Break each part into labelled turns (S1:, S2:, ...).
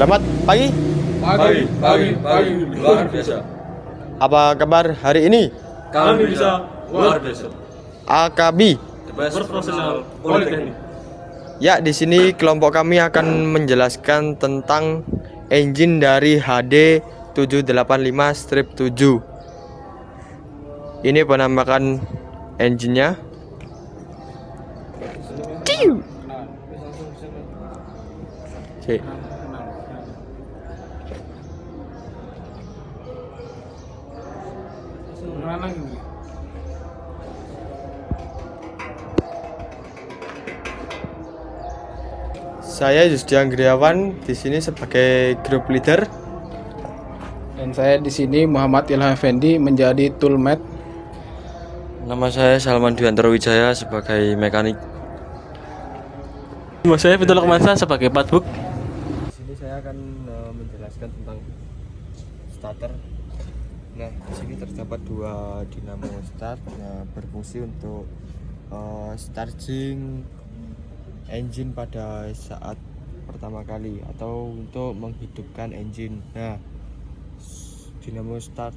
S1: Selamat pagi.
S2: Pagi, luar biasa.
S1: Apa kabar hari ini?
S2: Kami bisa luar biasa.
S1: AKB.
S2: The best professional politeknik.
S1: Ya, di sini kelompok kami akan menjelaskan tentang engine dari HD 785-7. Ini penampakan engine-nya. Cik. Saya Yusdian Griawan di sini sebagai group leader.
S3: Dan saya di sini Muhammad Ilham Effendi menjadi toolmate.
S4: Nama saya Salman Dwiantoro Wijaya sebagai mekanik.
S2: Nama saya Fitul Lukmansa sebagai patbook.
S1: Di sini saya akan menjelaskan tentang starter. Nah, di sini terdapat dua dinamo start, berfungsi untuk starting engine pada saat pertama kali atau untuk menghidupkan engine. Nah, dinamo start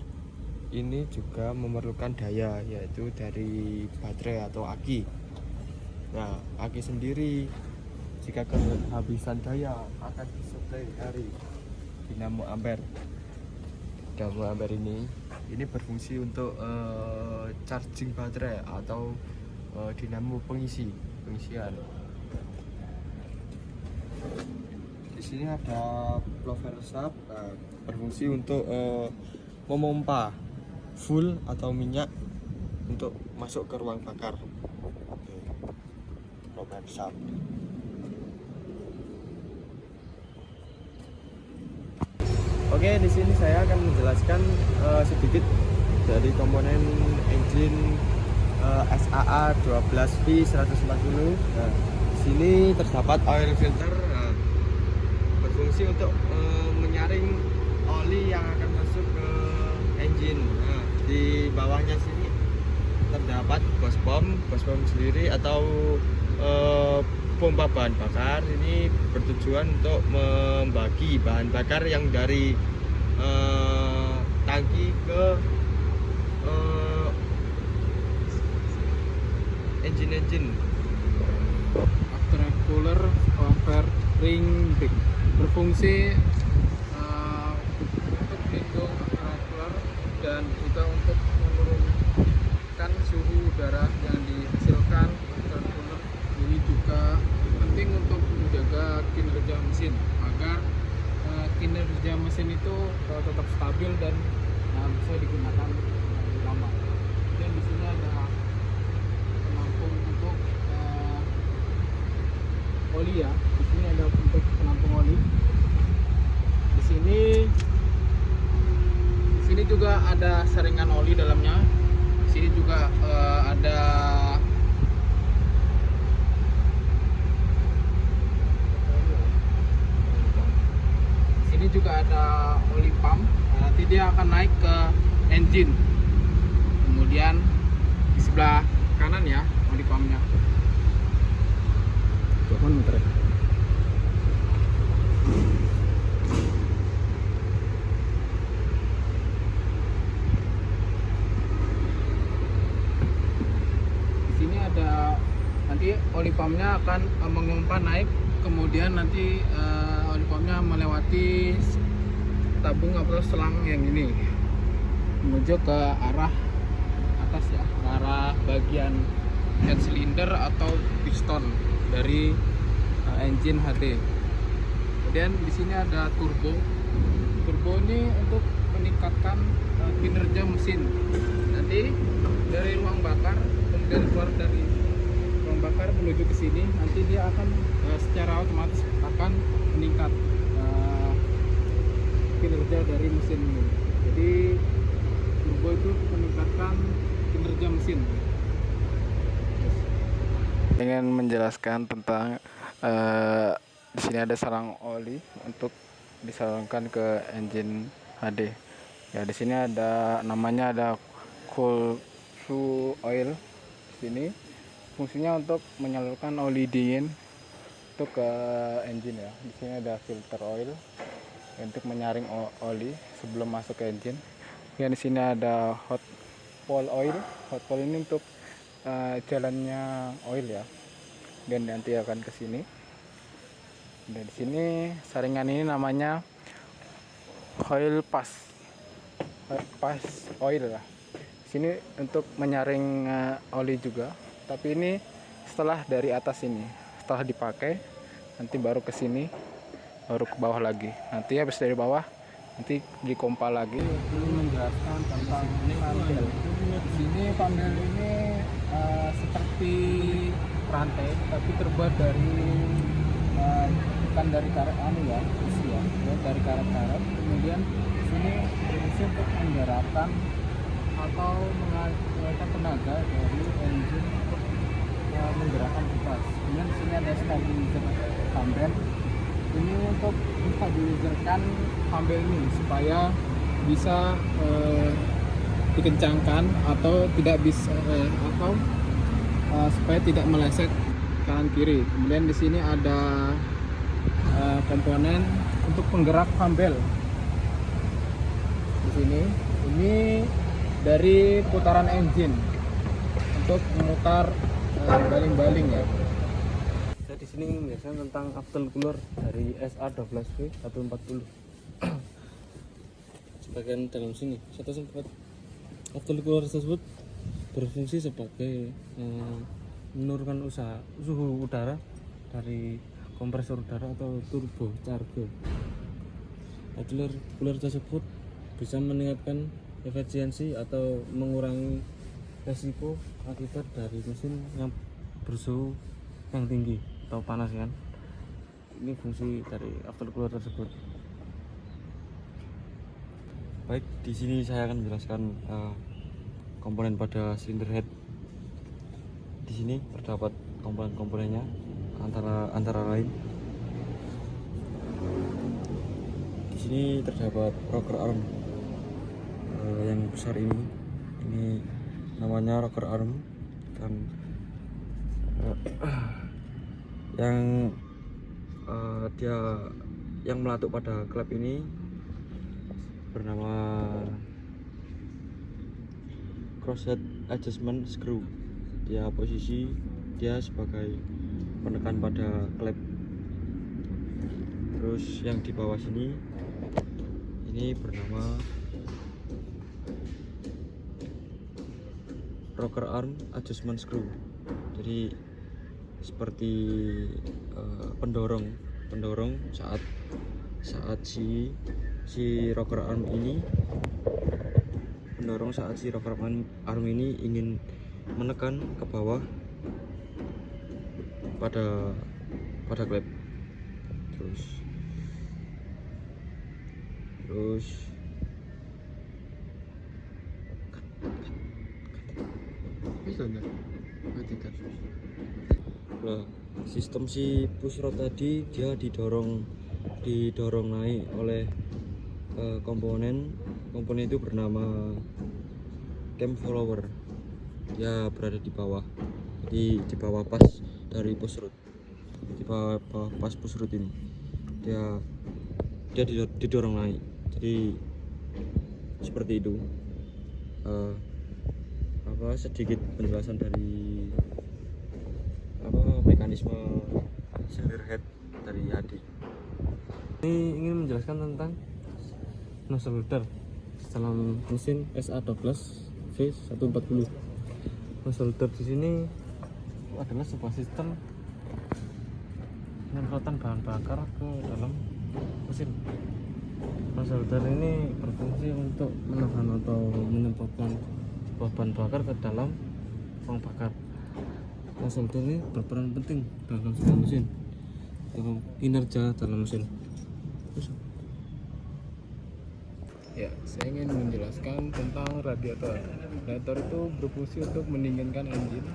S1: ini juga memerlukan daya, yaitu dari baterai atau aki. Nah, aki sendiri jika kehabisan daya akan disuplai dari dinamo ampere. Dinamo ampere ini berfungsi untuk charging baterai atau dinamo pengisian. Di sini ada blower shaft, berfungsi untuk memompa fuel atau minyak untuk masuk ke ruang bakar. Blower shaft. Oke, di sini saya akan menjelaskan sedikit dari komponen engine SAA 12V140. Nah, di sini terdapat oil filter, berfungsi untuk menyaring oli yang akan masuk ke engine. Nah, di bawahnya sini terdapat gas pom sendiri atau pompa bahan bakar. Ini bertujuan untuk membagi bahan bakar yang dari tangki ke engine.
S3: Aftercooler convert ring big berfungsi untuk melindung aftercooler dan juga untuk menurunkan suhu udara yang dihasilkan aftercooler. Ini juga penting untuk menjaga kinerja mesin agar kinerja mesin itu tetap stabil dan bisa digunakan lebih lama. Dan di sini ada penampung untuk oli ya. Di sini ada untuk penampung oli. Di sini juga ada saringan oli dalamnya. Di sini juga ada oli pump. Nanti dia akan naik ke engine. Kemudian di sebelah kanan ya oli pumpnya. Di sini ada nanti oli pumpnya akan mengumpan naik, kemudian nanti oli pumpnya melewati tabung atau selang yang ini menuju ke arah atas ya, ke arah bagian head cylinder atau piston dari engine HD. Kemudian di sini ada turbo. Turbo ini untuk meningkatkan kinerja mesin. Nanti dari ruang bakar, kemudian keluar dari ruang bakar menuju ke sini, nanti dia akan secara otomatis akan meningkat kinerja dari mesin ini. Jadi turbo itu meningkatkan kinerja mesin. Ingin menjelaskan tentang di sini ada selang oli untuk disalurkan ke engine HD. Ya, di sini ada namanya ada cool flue oil. Di sini fungsinya untuk menyalurkan oli dingin untuk ke engine ya. Di sini ada filter oil. untuk menyaring oli sebelum masuk ke engine. Ya, di sini ada hot pole oil. Hot pole ini untuk jalannya oil ya. Dan nanti akan ke sini. Dan di sini saringan ini namanya oil pass oil lah. Di sini untuk menyaring oli juga. Tapi ini setelah dari atas ini, setelah dipakai nanti baru ke sini, baru ke bawah lagi. Nanti habis dari bawah nanti dipompa lagi. Ini menjelaskan tentang panel. Di sini panel ini seperti rantai tapi terbuat dari bukan dari karet ya, besi ya, dari karet-karet. Kemudian di sini berfungsi untuk menggerakkan atau mengalirkan tenaga dari engine untuk menggerakkan kipas. Kemudian di sini ada stabilizer fambel. Ini untuk menstabilizerkan fambel ini supaya bisa dikencangkan atau tidak bisa supaya tidak meleset kanan kiri. Kemudian di sini ada komponen untuk penggerak fambel. Di sini ini dari putaran engine untuk memutar baling-baling ya.
S2: Saya di sini menjelaskan tentang aftercooler dari SA12V 140. Sebagian dalam sini, satu sempat aftercooler tersebut berfungsi sebagai menurunkan suhu udara dari kompresor udara atau turbo charger. Cooler tersebut bisa meningkatkan efisiensi atau mengurangi resiko akibat dari mesin yang bersuhu yang tinggi atau panas kan. Ini fungsi dari aftercooler tersebut.
S4: Baik, di sini saya akan menjelaskan komponen pada cylinder head. Di sini terdapat komponen-komponennya antara lain. Di sini terdapat rocker arm yang besar ini. Ini namanya rocker arm dan dia yang melatuk pada klep ini bernama crosshead adjustment screw. Dia sebagai penekan pada klep. Terus yang di bawah sini ini bernama rocker arm adjustment screw. Jadi seperti pendorong saat si rocker arm ini ingin menekan ke bawah pada klep. Terus nah, sistem si push rod tadi dia didorong naik oleh komponen itu bernama cam follower. Dia berada di bawah, jadi di bawah pas dari push rod, di bawah pas push rod ini dia didorong naik. Jadi seperti itu. Sedikit penjelasan dari mekanisme cylinder head dari Hadi.
S2: Ini ingin menjelaskan tentang nozzle holder dalam mesin SA12V 140. Nozzle holder di sini adalah sebuah sistem penyemprotan bahan bakar ke dalam mesin. Nozzle holder ini berfungsi untuk menahan atau menyemprotkan sebuah bahan bakar ke dalam ruang bakar. Nozzle holder ini berperan penting dalam sebuah mesin atau kinerja dalam mesin.
S3: Ya, saya ingin menjelaskan tentang radiator. Radiator itu berfungsi untuk mendinginkan engine.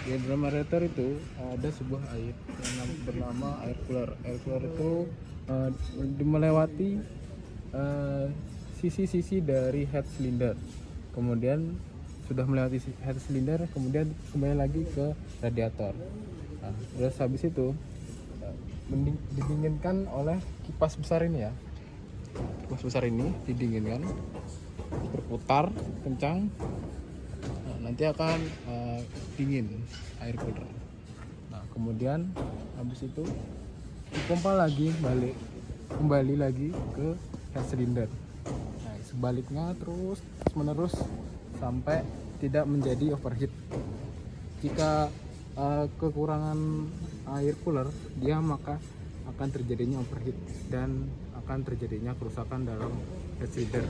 S3: Ya, di dalam radiator itu ada sebuah air yang bernama air cooler. Air cooler itu melewati sisi-sisi dari head cylinder. Kemudian sudah melewati head cylinder, kemudian kembali lagi ke radiator. Nah, terus habis itu didinginkan oleh kipas besar ini ya. Kipas besar ini didinginkan, berputar kencang. Nah, nanti akan dingin air cooler. Nah, kemudian habis itu dipompa lagi kembali lagi ke head cylinder. Nah, sebaliknya terus menerus sampai tidak menjadi overheat. Jika kekurangan air cooler, dia maka akan terjadinya overheat dan akan terjadinya kerusakan dalam head cylinder.